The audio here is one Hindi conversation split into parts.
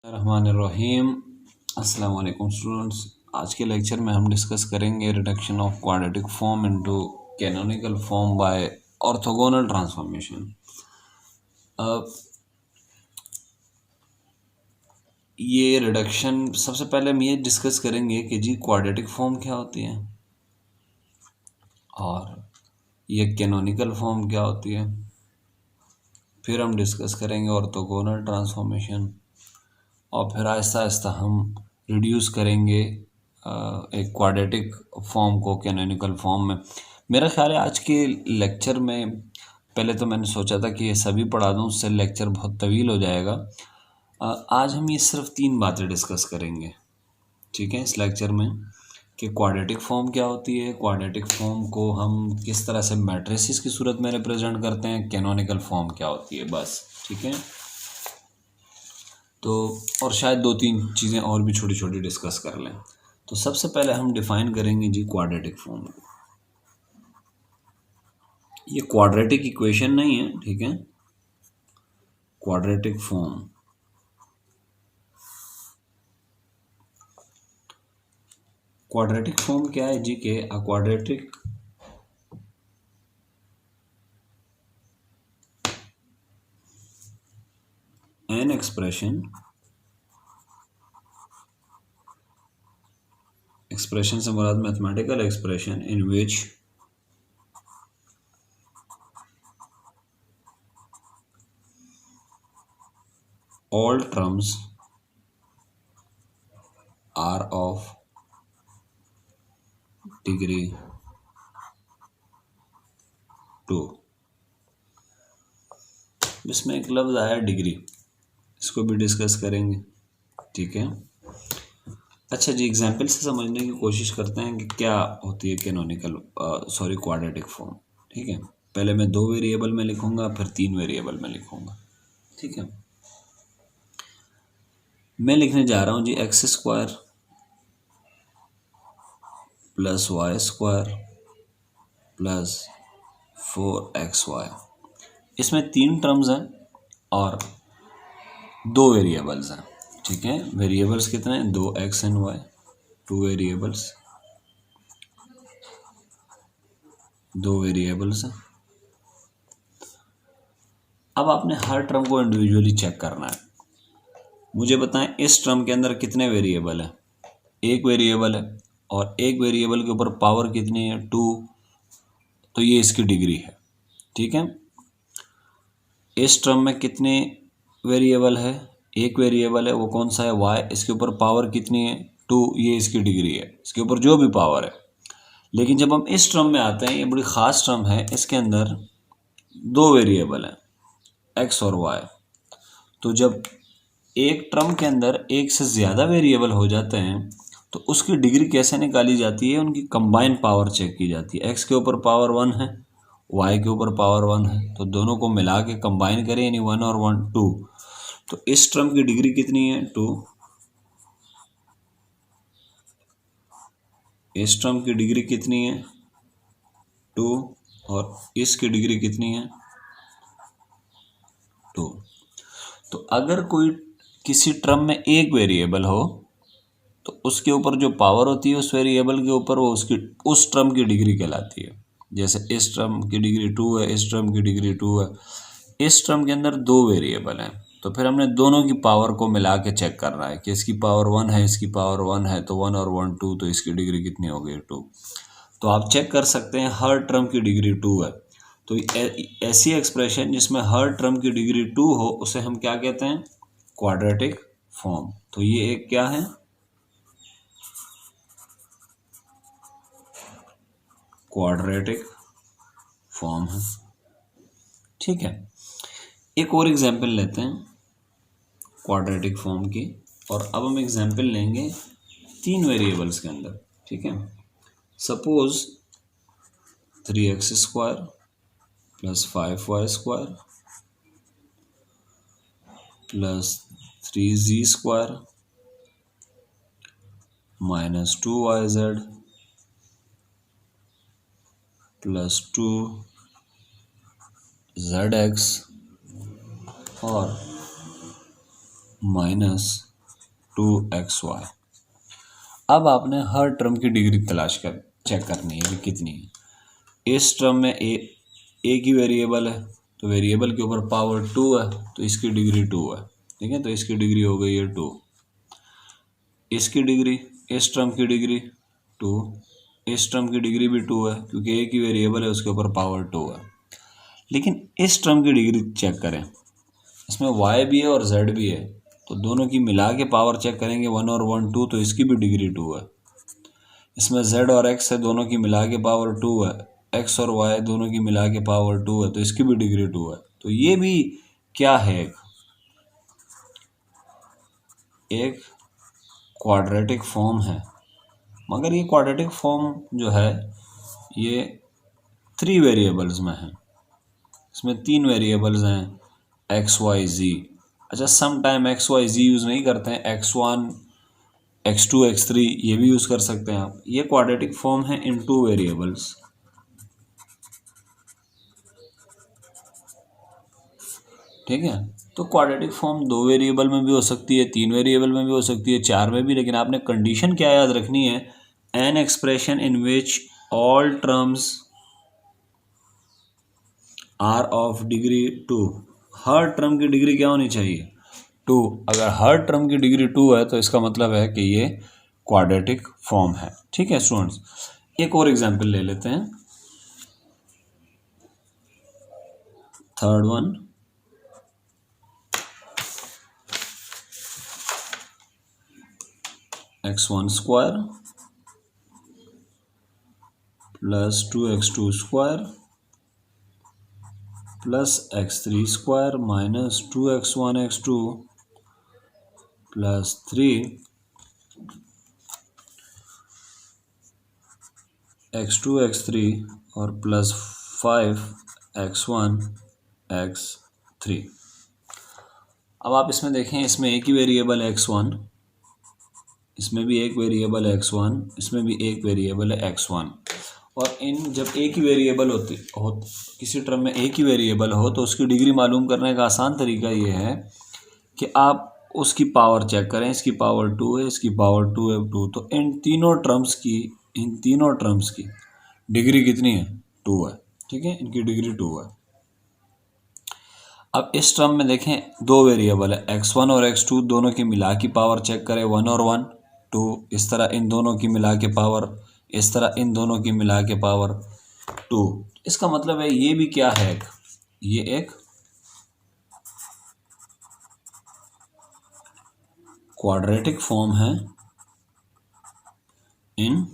रहमानिर्रहीम। अस्सलाम वालेकुम स्टूडेंट्स। आज के लेक्चर में हम डिस्कस करेंगे reduction of quadratic form into canonical form by orthogonal transformation. अब ये रिडक्शन सबसे पहले हम ये डिस्कस करेंगे कि जी क्वाड्रेटिक फॉर्म क्या होती है और ये कैनोनिकल फॉर्म क्या होती है। फिर हम डिस्कस करेंगे ऑर्थोगोनल ट्रांसफॉर्मेशन और फिर आहिस्ता आहिस्ता हम रिड्यूस करेंगे एक क्वाड्रेटिक फॉर्म को कैनोनिकल फॉर्म में। मेरा ख्याल है आज के लेक्चर में पहले तो मैंने सोचा था कि ये सभी पढ़ा दूँ, उससे लेक्चर बहुत तवील हो जाएगा। आज हम ये सिर्फ 3 बातें डिस्कस करेंगे, ठीक है, इस लेक्चर में कि क्वाड्रेटिक फॉर्म क्या होती है, क्वाड्रेटिक फॉर्म को हम किस तरह से मैट्रिसेस की सूरत में रिप्रेजेंट करते हैं, कैनोनिकल फॉर्म क्या होती है, बस, ठीक है। तो और शायद 2-3 चीज़ें और भी छोटी छोटी डिस्कस कर लें। तो सबसे पहले हम डिफ़ाइन करेंगे जी क्वाड्रेटिक फॉर्म को। ये क्वाड्रेटिक इक्वेशन नहीं है, ठीक है, क्वाड्रेटिक फॉर्म। क्वाड्रेटिक फॉर्म क्या है जी के अ क्वाड्रेटिक एन एक्सप्रेशन से मुराद mathematical expression in which all terms are of degree 2। इसमें एक लफ्ज़ आया डिग्री, इसको भी डिस्कस करेंगे, ठीक है। अच्छा जी, एग्जाम्पल से समझने की कोशिश करते हैं कि क्या होती है कैनोनिकल क्वाड्रेटिक फॉर्म, ठीक है। पहले मैं 2 वेरिएबल में लिखूंगा, फिर 3 वेरिएबल में लिखूंगा, ठीक है। मैं लिखने जा रहा हूँ जी X square plus Y square plus 4xy। इसमें 3 टर्म्स हैं और 2 वेरिएबल्स हैं, ठीक है। वेरिएबल्स कितने हैं? 2x and y, 2 variables, 2 variables हैं। अब आपने हर टर्म को इंडिविजुअली चेक करना है। मुझे बताएं इस टर्म के अंदर कितने वेरिएबल हैं? एक वेरिएबल है और एक वेरिएबल के ऊपर पावर कितनी है? 2, तो ये इसकी डिग्री है, ठीक है। इस टर्म में कितने वेरिएबल है? एक वेरिएबल है, वो कौन सा है? y। इसके ऊपर पावर कितनी है? 2, ये इसकी डिग्री है, इसके ऊपर जो भी पावर है। लेकिन जब हम इस टर्म में आते हैं, ये बड़ी ख़ास टर्म है, इसके अंदर 2 वेरिएबल हैं, x और y। तो जब एक टर्म के अंदर एक से ज़्यादा वेरिएबल हो जाते हैं तो उसकी डिग्री कैसे निकाली जाती है? उनकी कंबाइन पावर चेक की जाती है। x के ऊपर पावर 1 है, y के ऊपर पावर 1 है, तो दोनों को मिला के कंबाइन करें, यानी 1 और 1 2। तो इस टर्म की डिग्री कितनी है? 2। इस टर्म की डिग्री कितनी है? 2। और इसकी डिग्री कितनी है? 2। तो अगर कोई किसी टर्म में एक वेरिएबल हो तो उसके ऊपर जो पावर होती है उस वेरिएबल के ऊपर, वो उसकी उस टर्म की डिग्री कहलाती है। जैसे इस टर्म की डिग्री 2 है, इस टर्म की डिग्री 2 है। इस टर्म के अंदर 2 वेरिएबल हैं, तो फिर हमने दोनों की पावर को मिला के चेक करना है कि इसकी पावर 1 है, इसकी पावर 1 है, तो 1 और 1 2, तो इसकी डिग्री कितनी हो गई? 2। तो आप चेक कर सकते हैं हर टर्म की डिग्री 2 है। तो ऐसी एक्सप्रेशन जिसमें हर टर्म की डिग्री 2 हो उसे हम क्या कहते हैं? Quadratic form. तो ये एक क्या है? क्वाड्रेटिक फॉर्म है, ठीक है। एक और एग्जांपल लेते हैं क्वाड्रेटिक फॉर्म की, और अब हम एग्जांपल लेंगे 3 वेरिएबल्स के अंदर, ठीक है। Suppose 3x square plus 5y square plus 3z square minus 2yz plus 2zx और माइनस 2xy। अब आपने हर टर्म की डिग्री चेक करनी है कि कितनी है। इस टर्म में एक ही वेरिएबल है, तो वेरिएबल के ऊपर पावर 2 है, तो इसकी डिग्री 2 है। ठीक है, तो इसकी डिग्री हो गई है 2। इसकी डिग्री, इस टर्म की डिग्री 2, इस टर्म की डिग्री भी 2 है, क्योंकि एक ही वेरिएबल है, उसके ऊपर पावर 2 है। लेकिन इस टर्म की डिग्री चेक करें, इसमें y भी है और z भी है, तो दोनों की मिला के पावर चेक करेंगे, 1 और 1 2, तो इसकी भी डिग्री 2 है। इसमें z और x है, दोनों की मिला के पावर 2 है, x और y दोनों की मिला के पावर 2 है, तो इसकी भी डिग्री 2 है। तो ये भी क्या है, एक क्वाड्रेटिक फॉर्म है। मगर ये क्वाड्रेटिक फॉर्म जो है ये 3 वेरिएबल्स में है। इसमें 3 वेरिएबल्स हैं, एक्स वाई जी। अच्छा, सम टाइम एक्स वाई जी यूज़ नहीं करते हैं, x1 x2 x3 ये भी यूज़ कर सकते हैं आप। ये क्वाड्रेटिक फॉर्म है इन 2 वेरिएबल्स। ठीक है, तो क्वाड्रेटिक फॉर्म 2 वेरिएबल में भी हो सकती है, 3 वेरिएबल में भी हो सकती है, 4 में भी। लेकिन आपने कंडीशन क्या याद रखनी है, an expression in which all terms are of degree 2। हर टर्म की डिग्री क्या होनी चाहिए, 2। अगर हर टर्म की डिग्री 2 है तो इसका मतलब है कि ये क्वाड्रेटिक फॉर्म है। ठीक है स्टूडेंट्स, एक और एग्जांपल ले लेते हैं, third one. x1 square plus 2x2 square plus x3 square minus 2x1 x2 plus 3 x2 x3 और प्लस 5 x1 x3। अब आप इसमें देखें, इसमें एक ही वेरिएबल है x1, इसमें भी एक वेरिएबल है x1, इसमें भी एक वेरिएबल है x1। और इन जब एक ही वेरिएबल हो किसी टर्म में एक ही वेरिएबल हो तो उसकी डिग्री मालूम करने का आसान तरीका ये है कि आप उसकी पावर चेक करें। इसकी पावर 2 है, इसकी पावर 2 है 2, तो इन तीनों टर्म्स की डिग्री कितनी है, 2 है। ठीक है, इनकी डिग्री 2 है। अब इस टर्म में देखें 2 वेरिएबल है, x1 और x2, दोनों की मिला की पावर चेक करें, 1 और 1 2। इस तरह इन दोनों की मिला के पावर, इस तरह इन दोनों की मिला के पावर 2। इसका मतलब है ये भी क्या है, ये एक क्वाड्रेटिक फॉर्म है इन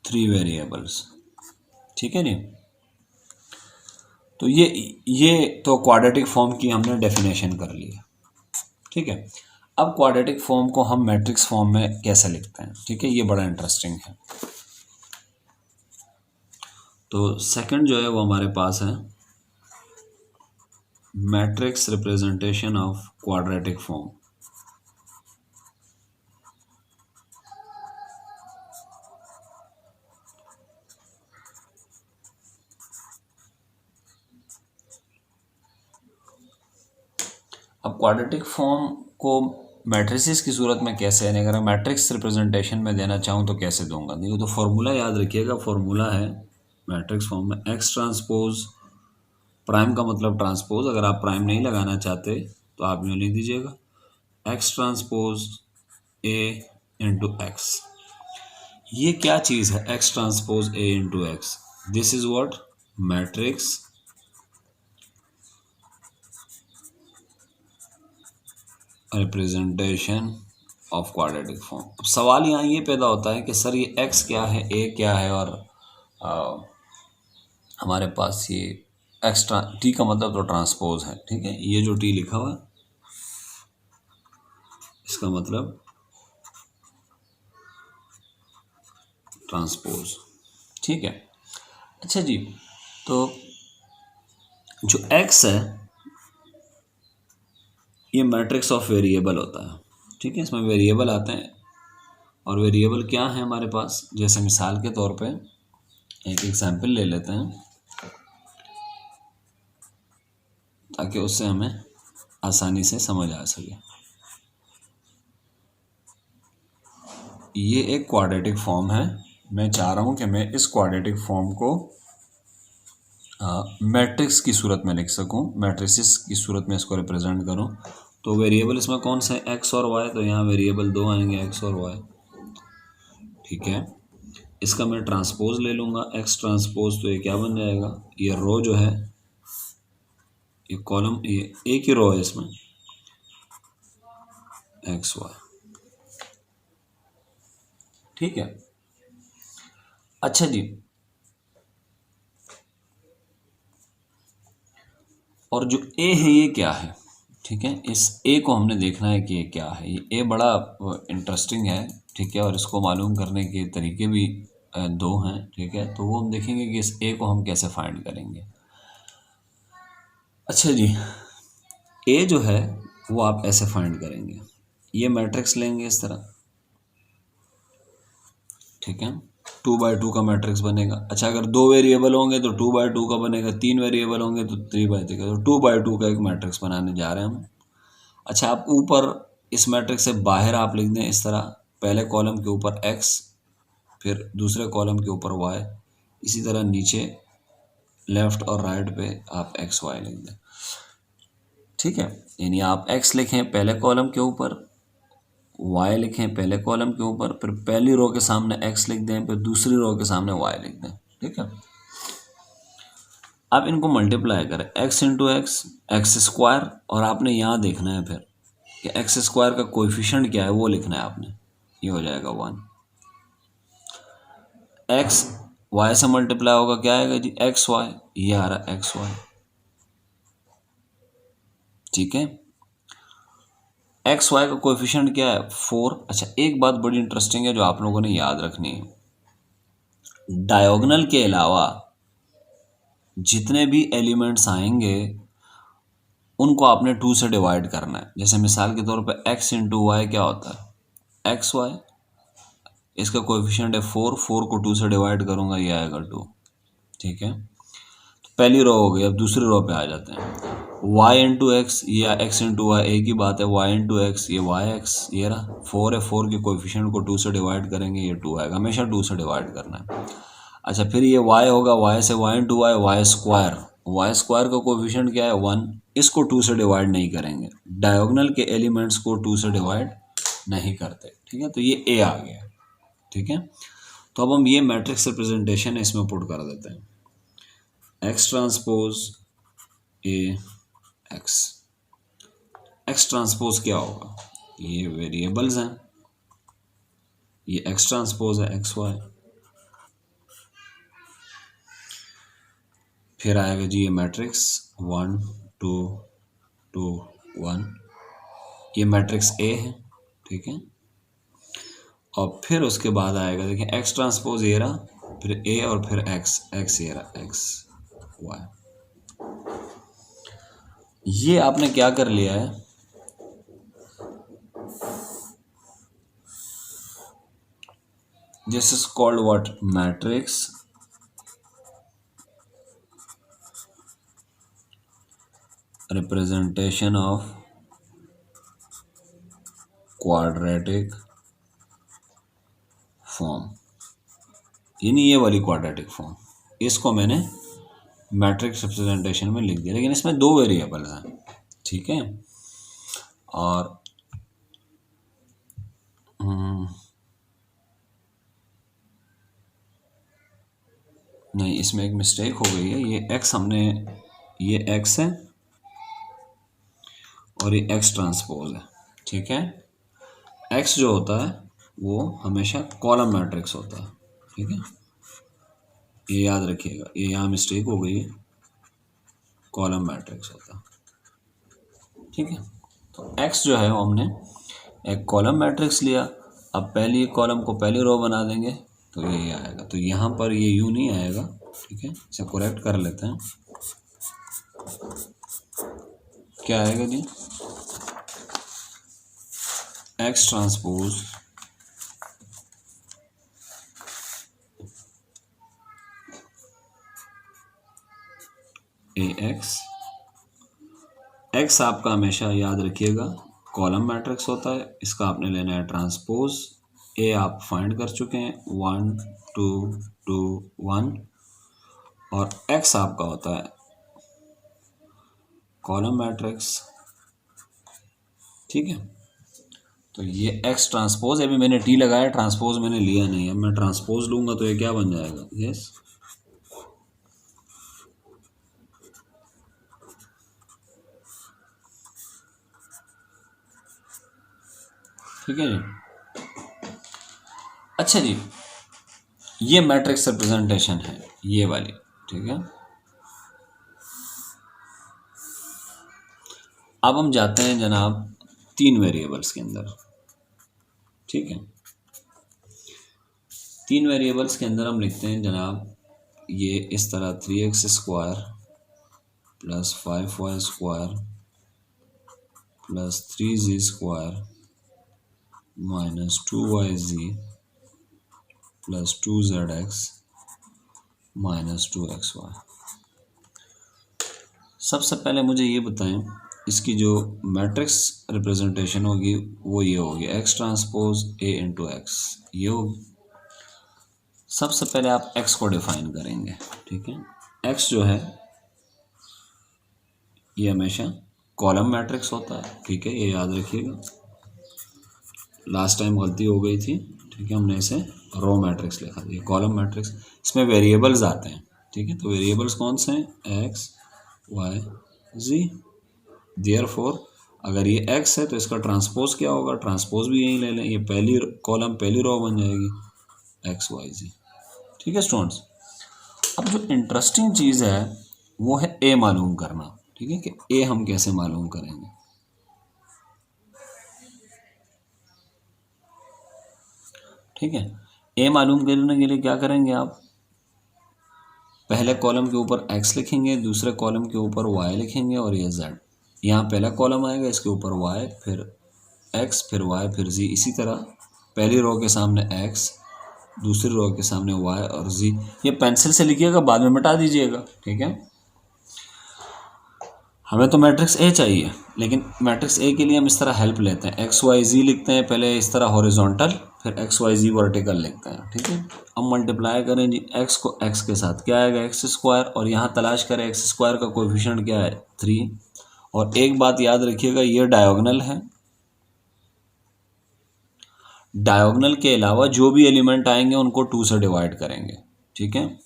3 वेरिएबल्स। ठीक है जी, तो ये तो क्वाड्रेटिक फॉर्म की हमने डेफिनेशन कर ली है। ठीक है, अब क्वाड्रेटिक फॉर्म को हम मैट्रिक्स फॉर्म में कैसे लिखते हैं, ठीक है, ये बड़ा इंटरेस्टिंग है। तो सेकंड जो है वो हमारे पास है matrix representation of quadratic form. अब क्वाड्रेटिक फॉर्म को मैट्रिसेस की सूरत में कैसे, यानी अगर मैट्रिक्स रिप्रेजेंटेशन में देना चाहूँ तो कैसे दूंगा। देखो, तो फॉर्मूला याद रखिएगा, फॉर्मूला है मैट्रिक्स फॉर्म में एक्स ट्रांसपोज, प्राइम का मतलब ट्रांसपोज, अगर आप प्राइम नहीं लगाना चाहते तो आप यूँ लिख दीजिएगा एक्स ट्रांसपोज ए इंटू एक्स। ये क्या चीज़ है x transpose A into x, this is what matrix representation of quadratic form. अब सवाल यहाँ ये पैदा होता है कि सर ये x क्या है, a क्या है, और हमारे पास ये एक्स्ट्रा t का मतलब तो ट्रांसपोज है। ठीक है, ये जो t लिखा हुआ है इसका मतलब ट्रांसपोज। ठीक है, अच्छा जी, तो जो x है ये मैट्रिक्स ऑफ वेरिएबल होता है। ठीक है, इसमें वेरिएबल आते हैं, और वेरिएबल क्या है हमारे पास, जैसे मिसाल के तौर पे एक एग्जांपल ले लेते हैं ताकि उससे हमें आसानी से समझ आ सके। ये एक क्वाड्रेटिक फॉर्म है। मैं चाह रहा हूँ कि मैं इस क्वाड्रेटिक फॉर्म को मैट्रिक्स की सूरत में लिख सकूं, मैट्रिसेस की सूरत में इसको रिप्रेजेंट करूं। तो वेरिएबल इसमें कौन सा है, एक्स और वाई। तो यहाँ वेरिएबल दो आएंगे, एक्स और वाई। ठीक है, इसका मैं ट्रांसपोज ले लूँगा, एक्स ट्रांसपोज। तो ये क्या बन जाएगा, ये रो जो है, ये कॉलम, ये एक ही रो है इसमें, एक्स वाई। ठीक है, अच्छा जी। और जो ए है ये क्या है, ठीक है, इस ए को हमने देखना है कि ये क्या है। ये ए बड़ा इंटरेस्टिंग है, ठीक है, और इसको मालूम करने के तरीके भी दो हैं, ठीक है। तो वो हम देखेंगे कि इस ए को हम कैसे फाइंड करेंगे। अच्छा जी, ए जो है वो आप ऐसे फाइंड करेंगे, ये मैट्रिक्स लेंगे इस तरह, ठीक है, 2 बाई 2 का मैट्रिक्स बनेगा। अच्छा, अगर 2 वेरिएबल होंगे तो 2 बाई 2 का बनेगा, 3 वेरिएबल होंगे तो 3 बाई 3 का। तो 2 बाई 2 का एक मैट्रिक्स बनाने जा रहे हैं हम। अच्छा, आप ऊपर इस मैट्रिक्स से बाहर आप लिख दें इस तरह, पहले कॉलम के ऊपर एक्स, फिर दूसरे कॉलम के ऊपर वाई, इसी तरह नीचे लेफ्ट और राइट पे आप एक्स वाई लिख दें। ठीक है, यानी आप एक्स लिखें पहले कॉलम के ऊपर, वाई लिखें पहले कॉलम के ऊपर, फिर पहली रो के सामने एक्स लिख दें, फिर दूसरी रो के सामने वाई लिख दें। ठीक है, आप इनको मल्टीप्लाई करें, x into x, x square, और आपने यहाँ देखना है फिर कि एक्स स्क्वायर का कोएफिशिएंट क्या है, वो लिखना है आपने। ये हो जाएगा 1। एक्स वाई से मल्टीप्लाई होगा, क्या आएगा जी, एक्स वाई। ये आ रहा एक्स वाई। ठीक है, एक्स वाई का कोएफिशिएंट क्या है, 4। अच्छा, एक बात बड़ी इंटरेस्टिंग है जो आप लोगों ने याद रखनी है, डायगोनल के अलावा जितने भी एलिमेंट्स आएंगे उनको आपने 2 से डिवाइड करना है। जैसे मिसाल के तौर पे एक्स इंटू वाई क्या होता है, एक्स वाई, इसका कोएफिशिएंट है 4, 4 को 2 से डिवाइड करूंगा, ये आएगा 2। ठीक है, तो पहली रो हो गई। अब दूसरी रो पे आ जाते हैं, y इंटू एक्स, ये x इंटू वाई एक ही बात है, y इंटू एक्स, ये वाई एक्स, ये रहा 4 है, 4 के कोएफिशिएंट को 2 से डिवाइड करेंगे, ये 2 आएगा, हमेशा 2 से डिवाइड करना है। अच्छा, फिर ये y होगा, y से y into y, y square, y square का कोएफिशिएंट क्या है, 1, इसको 2 से डिवाइड नहीं करेंगे, डायगोनल के एलिमेंट्स को 2 से डिवाइड नहीं करते। ठीक है, तो ये a आ गया। ठीक है, तो अब हम ये मैट्रिक्स रिप्रेजेंटेशन है इसमें पुट कर देते हैं, x transpose A X. X transpose क्या होगा, ये वेरिएबल्स हैं, ये एक्स ट्रांसपोज है एक्स वाई। फिर आएगा जी ये मैट्रिक्स 1 2 2 1, ये मैट्रिक्स ए है। ठीक है, और फिर उसके बाद आएगा, देखिए एक्स ट्रांसपोज ये रहा, फिर ए, और फिर एक्स, एक्स ये रहा, एक्स वाई। ये आपने क्या कर लिया है, this is called what, matrix representation of quadratic form, यानी ये वाली क्वाड्रेटिक फॉर्म, इसको मैंने मैट्रिक्स रिप्रेजेंटेशन में लिख दिया। लेकिन इसमें 2 वेरिएबल्स हैं। ठीक है, और नहीं, इसमें एक मिस्टेक हो गई है, ये एक्स हमने, ये एक्स है और ये एक्स ट्रांसपोज है। ठीक है, एक्स जो होता है वो हमेशा कॉलम मैट्रिक्स होता है। ठीक है, ये याद रखिएगा, ये यहाँ मिस्टेक हो गई है, कॉलम मैट्रिक्स होता है। ठीक है, तो एक्स जो है वो हमने एक कॉलम मैट्रिक्स लिया। अब पहली कॉलम को पहली रो बना देंगे तो ये आएगा, तो यहाँ पर ये यूँ नहीं आएगा। ठीक है, इसे करेक्ट कर लेते हैं, क्या आएगा जी, X transpose A X X आपका हमेशा याद रखिएगा कॉलम मैट्रिक्स होता है, इसका आपने लेना है ट्रांसपोज। ए आप फाइंड कर चुके हैं 1 2 2 1, और एक्स आपका होता है कॉलम मैट्रिक्स। ठीक है, तो ये एक्स ट्रांसपोज, अभी मैंने टी लगाया, ट्रांसपोज मैंने लिया नहीं है, मैं ट्रांसपोज लूंगा तो ये क्या बन जाएगा, यस। ठीक है जी। अच्छा जी, ये मैट्रिक्स रिप्रेजेंटेशन है ये वाली। ठीक है, अब हम जाते हैं जनाब 3 वेरिएबल्स के अंदर। ठीक है, 3 वेरिएबल्स के अंदर हम लिखते हैं जनाब, ये इस तरह 3x² plus 5y² plus 3z² minus 2yz plus 2zx minus 2xy। सबसे पहले मुझे ये बताएं, इसकी जो मैट्रिक्स रिप्रेजेंटेशन होगी वो ये होगी x transpose a into x, ये होगी। सबसे पहले आप x को डिफाइन करेंगे। ठीक है, x जो है ये हमेशा कॉलम मैट्रिक्स होता है। ठीक है, ये याद रखिएगा, लास्ट टाइम गलती हो गई थी। ठीक है, हमने इसे रो मैट्रिक्स लिखा था, ये कॉलम मैट्रिक्स। इसमें वेरिएबल्स आते हैं। ठीक है, तो वेरिएबल्स कौन से हैं, x y z। देयरफॉर अगर ये x है तो इसका ट्रांसपोज क्या होगा, ट्रांसपोज भी यही ले लें, ये पहली कॉलम पहली रो बन जाएगी x y z। ठीक है स्टूडेंट्स, अब जो इंटरेस्टिंग चीज़ है वो है a मालूम करना। ठीक है, कि a हम कैसे मालूम करेंगे। ठीक है, ए मालूम करने के लिए क्या करेंगे आप, पहले कॉलम के ऊपर x लिखेंगे, दूसरे कॉलम के ऊपर y लिखेंगे और ये z। यहाँ पहला कॉलम आएगा, इसके ऊपर y, फिर x, फिर y, फिर z। इसी तरह पहली रो के सामने x, दूसरी रो के सामने y और z। ये पेंसिल से लिखिएगा, बाद में मिटा दीजिएगा। ठीक है, हमें तो मैट्रिक्स ए चाहिए, लेकिन मैट्रिक्स ए के लिए हम इस तरह हेल्प लेते हैं, एक्स वाई जी लिखते हैं पहले इस तरह हॉरिजॉन्टल, फिर एक्स वाई जी वर्टिकल लिखते हैं। ठीक है, अब मल्टीप्लाई करें जी एक्स को एक्स के साथ, क्या आएगा x², और यहाँ तलाश करें x² का कोएफिशिएंट क्या है 3। और एक बात याद रखिएगा, ये डायगोनल है, डायगोनल के अलावा जो भी एलिमेंट आएंगे उनको 2 से डिवाइड करेंगे। ठीक है,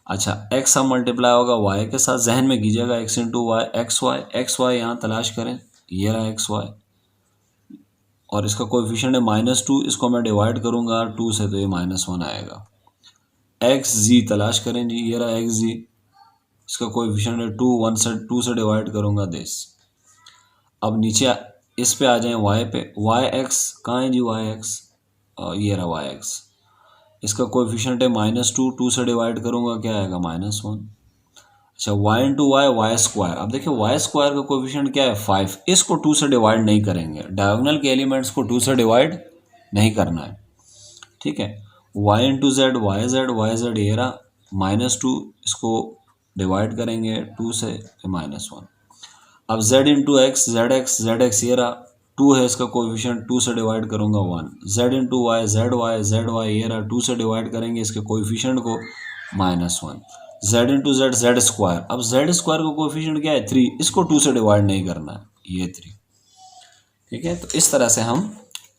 अच्छा x अब मल्टीप्लाई होगा y के साथ, जहन में कीजिएगा x into y, x y यहाँ तलाश करें, ये रहा एक्स वाई, और इसका कोएफिशिएंट है -2, इसको मैं डिवाइड करूँगा 2 से तो ये -1 आएगा। एक्स जी तलाश करें जी, ये रहा एक्स जी, इसका कोएफिशिएंट है 2, 1 से 2 से डिवाइड करूँगा दिस। अब नीचे इस पे आ जाएं y पे, वाई एक्स कहाँ है जी, वाई एक्स, ये रहा वाई एक्स, इसका कोएफिशिएंट है -2, 2 से डिवाइड करूँगा क्या आएगा -1। अच्छा y इंटू वाई, y², अब देखिए y² का कोएफिशिएंट क्या है 5, इसको 2 से डिवाइड नहीं करेंगे, डायगोनल के एलिमेंट्स को 2 से डिवाइड नहीं करना है। ठीक है, y into z, y z ये रहा -2, इसको डिवाइड करेंगे 2 से -1। अब z into x, Z x ये रहा 2 है, इसका कोएफिशिएंट 2 से डिवाइड करूँगा 1। z into y, z y ये रहा 2 से डिवाइड करेंगे इसके कोएफिशिएंट को -1। z इंटू जेड², अब z² का कोएफिशिएंट क्या है 3, इसको 2 से डिवाइड नहीं करना है, ये 3। ठीक है, तो इस तरह से हम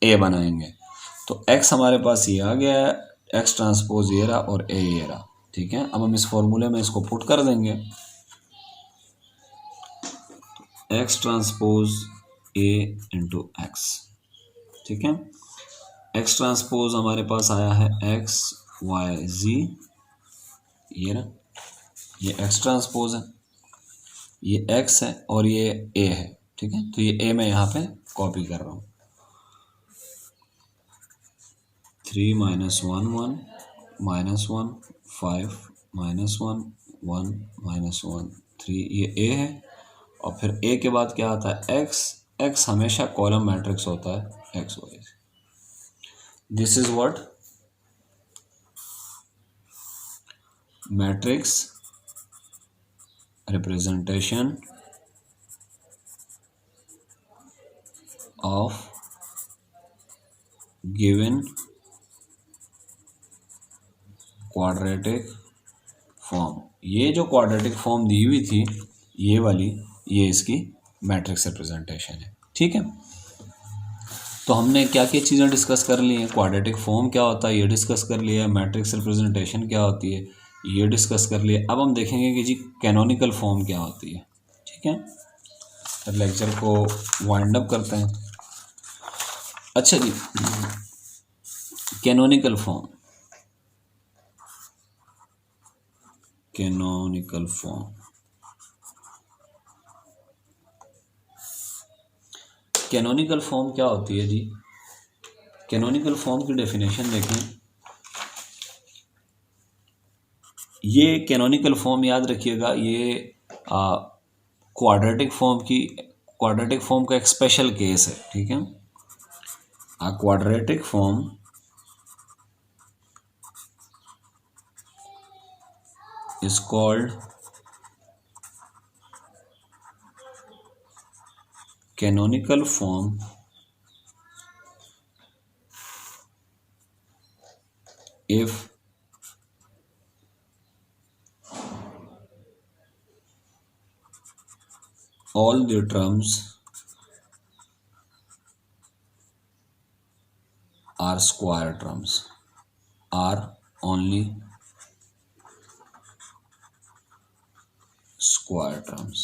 a बनाएंगे। तो x हमारे पास ये आ गया है, x ट्रांसपोज ये रहा और a ये रहा। ठीक है, अब हम इस फॉर्मूले में इसको पुट कर देंगे, x transpose a into x. ठीक है, x ट्रांसपोज हमारे पास आया है x y z, ये रहा, ये x ट्रांसपोज है, ये x है और ये a है। ठीक है, तो ये a मैं यहाँ पे कॉपी कर रहा हूँ, 3 - 1 1 -1 5 -1 1 -1 3, ये a है। और फिर a के बाद क्या आता है x हमेशा कॉलम मैट्रिक्स होता है x y। This is what matrix representation of given quadratic form. ये जो क्वाड्रेटिक फॉर्म दी हुई थी ये वाली, ये इसकी मैट्रिक्स रिप्रेजेंटेशन है। ठीक है, तो हमने क्या क्या चीज़ें डिस्कस कर ली हैं। क्वाड्रेटिक फॉर्म क्या होता है ये डिस्कस कर लिया, मैट्रिक्स रिप्रेजेंटेशन क्या होती है ये डिस्कस कर लिया। अब हम देखेंगे कि जी कैनोनिकल फॉर्म क्या होती है। ठीक है, तो लेक्चर को वाइंड अप करते हैं। अच्छा जी, canonical form, canonical form, canonical form क्या होती है जी। कैनोनिकल फॉर्म की डेफिनेशन देखें। ये कैनोनिकल फॉर्म याद रखिएगा, ये क्वाड्रेटिक फॉर्म का एक स्पेशल केस है। ठीक है, a quadratic form is called canonical form if all the terms are square terms, are only square terms।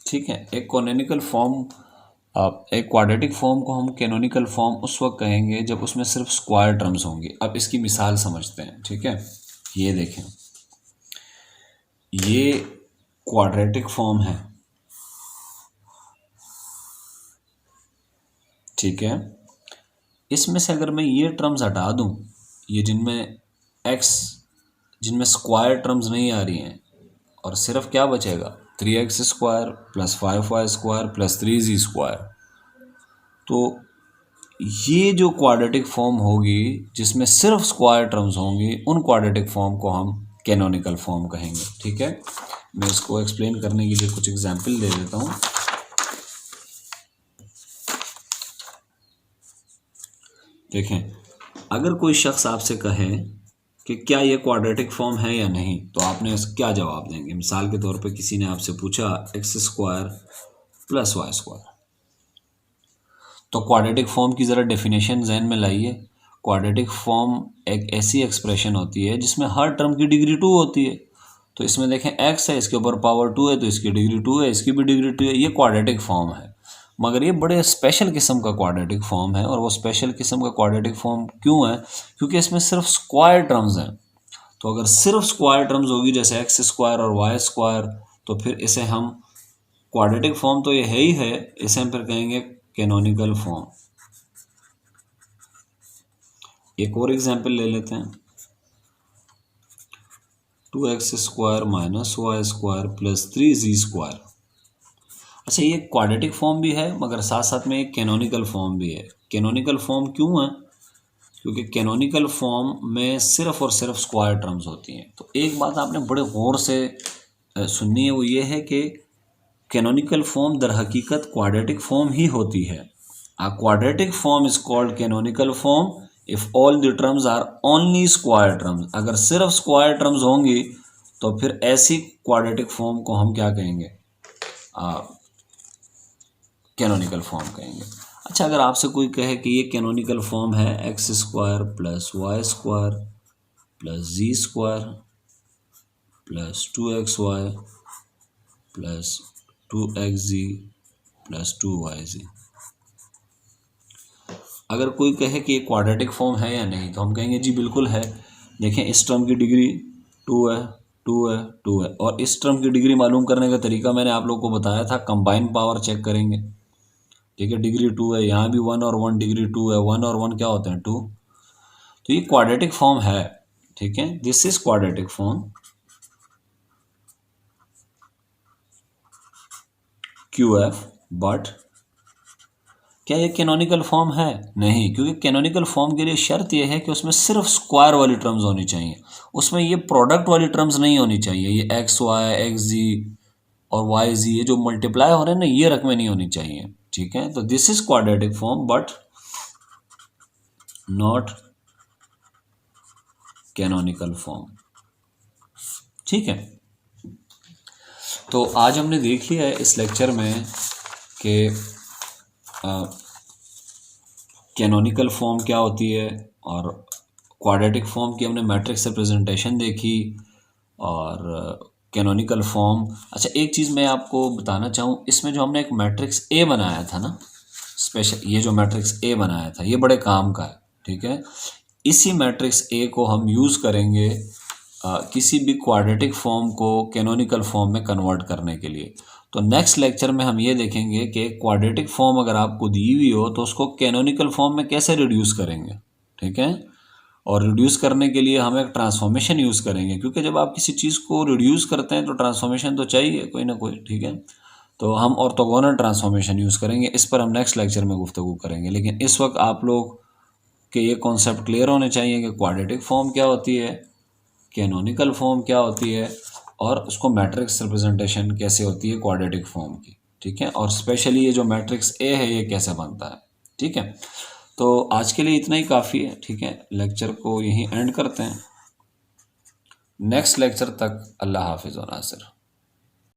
ठीक है, एक कैनोनिकल फॉर्म, एक क्वाड्रेटिक फॉर्म को हम कैनोनिकल फॉर्म उस वक्त कहेंगे जब उसमें सिर्फ स्क्वायर टर्म्स होंगे। अब इसकी मिसाल समझते हैं। ठीक है, ये देखें, ये क्वाड्रेटिक फॉर्म है। ठीक है, इसमें से अगर मैं ये टर्म्स हटा दूं, ये जिनमें स्क्वायर टर्म्स नहीं आ रही हैं, और सिर्फ क्या बचेगा 3x square plus 5y square plus 3z square, तो ये जो क्वाड्रेटिक फॉर्म होगी जिसमें सिर्फ स्क्वायर टर्म्स होंगी, उन क्वाड्रेटिक फॉर्म को हम कैनोनिकल फॉर्म कहेंगे। ठीक है, मैं इसको एक्सप्लेन करने के लिए कुछ एग्जाम्पल दे देता हूँ। देखें, अगर कोई शख्स आपसे कहे कि क्या ये क्वाड्रेटिक फॉर्म है या नहीं, तो आपने क्या जवाब देंगे। मिसाल के तौर पे किसी ने आपसे पूछा x square plus Y square, तो क्वाड्रेटिक फॉर्म की ज़रा डेफिनेशन जहन में लाइए। क्वाड्रेटिक फॉर्म एक ऐसी एक्सप्रेशन होती है जिसमें हर टर्म की डिग्री 2 होती है। तो इसमें देखें x है, इसके ऊपर पावर 2 है, तो इसकी डिग्री 2 है, इसकी भी डिग्री 2 है। ये क्वाड्रेटिक फॉर्म है, मगर ये बड़े स्पेशल किस्म का क्वाड्रेटिक फॉर्म है। और वो स्पेशल किस्म का क्वाड्रेटिक फॉर्म क्यों है? क्योंकि इसमें सिर्फ स्क्वायर टर्म्स हैं। तो अगर सिर्फ स्क्वायर टर्म्स होगी जैसे एक्स स्क्वायर और वाई स्क्वायर, तो फिर इसे हम क्वाड्रेटिक फॉर्म तो ये है ही है, इसे हम फिर कहेंगे कैनोनिकल फॉर्म। एक और एग्जांपल ले लेते हैं, 2x square minus y square plus 3z square. अच्छा, ये क्वाड्रेटिक फॉर्म भी है मगर साथ साथ में एक कैनोनिकल फॉर्म भी है। कैनोनिकल फॉर्म क्यों है? क्योंकि कैनोनिकल फॉर्म में सिर्फ और सिर्फ स्क्वायर टर्म्स होती हैं। तो एक बात आपने बड़े गौर से सुननी है, वो ये है कि कैनोनिकल फॉर्म दर हकीकत क्वाड्रेटिक फॉर्म ही होती है। A quadratic form is called canonical form if all the terms are only square terms. अगर सिर्फ स्क्वायर टर्म्स होंगी तो फिर ऐसी क्वाड्रेटिक फॉर्म को हम क्या कहेंगे? कैनोनिकल फॉर्म कहेंगे। अच्छा, अगर आपसे कोई कहे कि ये कैनोनिकल फॉर्म है X square plus Y square plus Z square plus 2xy plus 2xz plus 2yz, अगर कोई कहे कि ये क्वाड्रेटिक फॉर्म है या नहीं, तो हम कहेंगे जी बिल्कुल है। देखें, इस टर्म की डिग्री 2 है, 2 है, 2 है। और इस टर्म की डिग्री मालूम करने का तरीका मैंने आप लोग को बताया था, कंबाइन पावर चेक करेंगे। ठीक है, डिग्री 2 है, यहाँ भी 1 और 1 डिग्री 2 है, 1 और 1 क्या होते हैं 2। तो ये क्वाड्रेटिक फॉर्म है। ठीक है, this is quadratic form QF। But क्या ये कैनोनिकल फॉर्म है? नहीं, क्योंकि कैनोनिकल फॉर्म के लिए शर्त यह है कि उसमें सिर्फ स्क्वायर वाली टर्म्स होनी चाहिए, उसमें ये प्रोडक्ट वाली टर्म्स नहीं होनी चाहिए, ये एक्स वाई एक्स जी और वाई इज ये जो मल्टीप्लाई हो रहे हैं ना, ये रकमें नहीं होनी चाहिए, ठीक है। तो this is quadratic form but not canonical form, ठीक है। तो आज हमने देख लिया है इस लेक्चर में कि कैनोनिकल फॉर्म क्या होती है, और क्वाड्रेटिक फॉर्म की हमने मैट्रिक्स रिप्रेजेंटेशन देखी, और कैनोनिकल फॉर्म। अच्छा, एक चीज़ मैं आपको बताना चाहूँ, इसमें जो हमने एक मैट्रिक्स ए बनाया था ना, स्पेशल ये जो मैट्रिक्स ए बनाया था, ये बड़े काम का है, ठीक है। इसी मैट्रिक्स ए को हम यूज़ करेंगे किसी भी क्वाड्रेटिक फॉर्म को कैनोनिकल फॉर्म में कन्वर्ट करने के लिए। तो नेक्स्ट लेक्चर में हम ये देखेंगे कि क्वाड्रेटिक फॉर्म अगर आपको दी हुई हो तो उसको कैनोनिकल फॉर्म में कैसे रिड्यूस करेंगे, ठीक है। और रिड्यूस करने के लिए हम एक ट्रांसफॉर्मेशन यूज़ करेंगे, क्योंकि जब आप किसी चीज़ को रिड्यूस करते हैं तो ट्रांसफॉर्मेशन तो चाहिए कोई ना कोई, ठीक है। तो हम ऑर्थोगोनल ट्रांसफॉर्मेशन यूज़ करेंगे, इस पर हम नेक्स्ट लेक्चर में गुफ्तगू करेंगे। लेकिन इस वक्त आप लोग के ये कॉन्सेप्ट क्लियर होने चाहिए कि क्वाड्रेटिक फॉर्म क्या होती है, कैनोनिकल फॉर्म क्या होती है, और उसको मैट्रिक्स रिप्रेजेंटेशन कैसे होती है क्वाड्रेटिक फॉर्म की, ठीक है। और स्पेशली ये जो मैट्रिक्स ए है ये कैसे बनता है, ठीक है। तो आज के लिए इतना ही काफ़ी है, ठीक है। लेक्चर को यहीं एंड करते हैं। नेक्स्ट लेक्चर तक अल्लाह हाफिज़ व नासिर।